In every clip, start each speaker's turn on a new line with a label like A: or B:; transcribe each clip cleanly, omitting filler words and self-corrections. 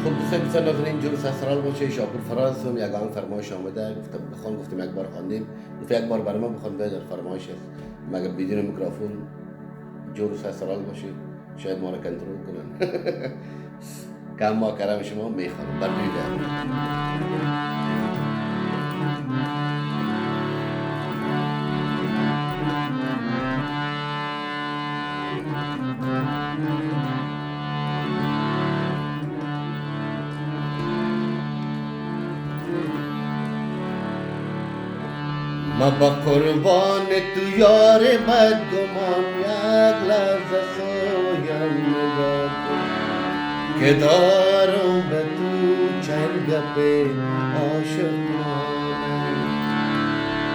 A: دوستان بسیار نازنین جلوس اسرار باشه شاپور فراز هم یک آن فرمایش آمده گفتم بخوان گفتم یک بار خواندیم گفت یک بار برای من بخوان در فرمایش است مگر بدون میکروفون جلوس اسرار باشه شاید ما را کنترل کنن کم ما کرم شما میخوانم بردویده ما با قربان تو یار بدگمان یک لحظه سویم نگاه کن که دارم به تو چند گپ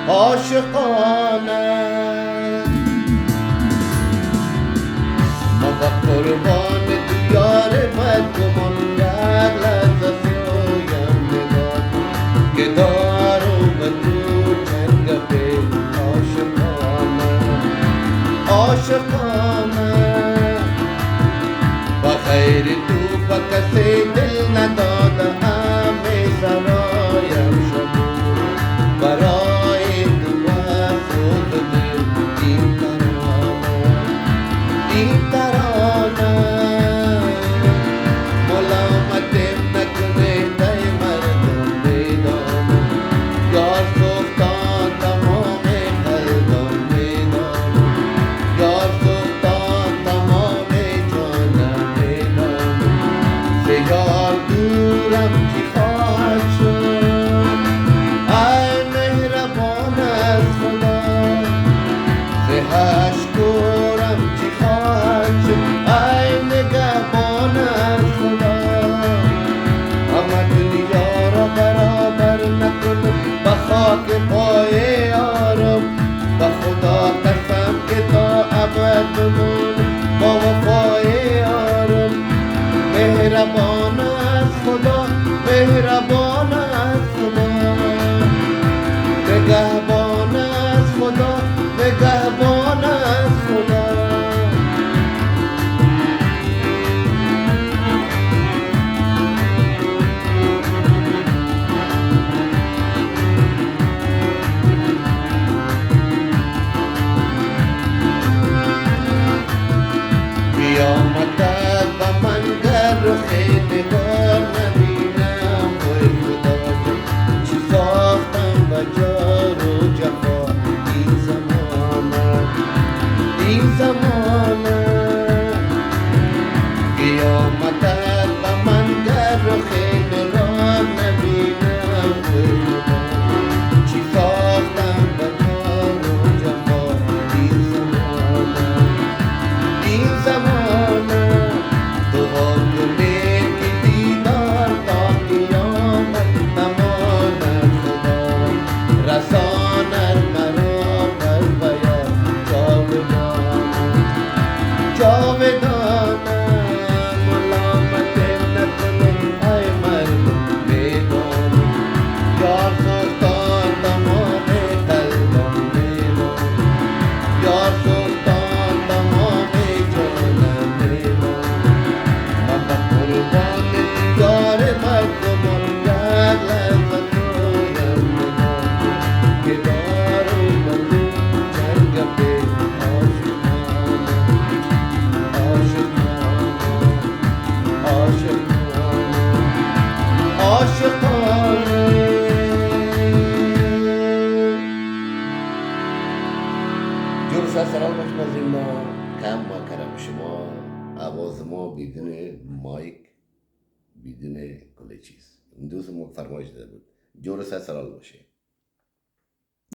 A: عاشقانه ما با قربان تو یار بدگمان یک لحظه سویم نگاه کن که دارم به تو عاشقانه بخیر تو بکسی دل نداده همه سرایم شبور برای تو بسود دل این ترانه ملامتم نکنه دی مردم بیدانه یار سفتان تمام قلبم بیدانه یار سفتان تمام جانم بیدانه ز یار دورم چی خواهد شد ای مهربان از خدا ز اشکورم چی خواهد شد ای نگهبان از خدا همه دنیا را برابر نکن به خاک پای یارم به خدا قسم که تا ابد بمون با وفای یارم مهربان از خدا مهربان از خدا نگهبان از خدا نگهبان از خدا قیامت با من گر رخ نگار نبینم وای خدا چی ساختم به جار و جفا این زمانه قیامت با من گر رخ نگار نبینم وای خدا چی ساختم به جار و جفا این زمانه دعا کنه که دیدار تا قیامت نماند خدا رساند مرا بر بیان جاودانه ملامت نکنه ای مردم بیدانه یار سلطان تمام قلبم بیدانه یار سلطان تمام جانم بیدانه من با قربان یار مردمان یک لحظه سویم نگاه کن که دارم به تو چند گپ عاشقانه جلوس اسرار باش نازنین ما کم ما کرم شما آواز ما بدون مایک بدون کل چیز دوست ما فرمایش داده بود جلوس اسرار باشه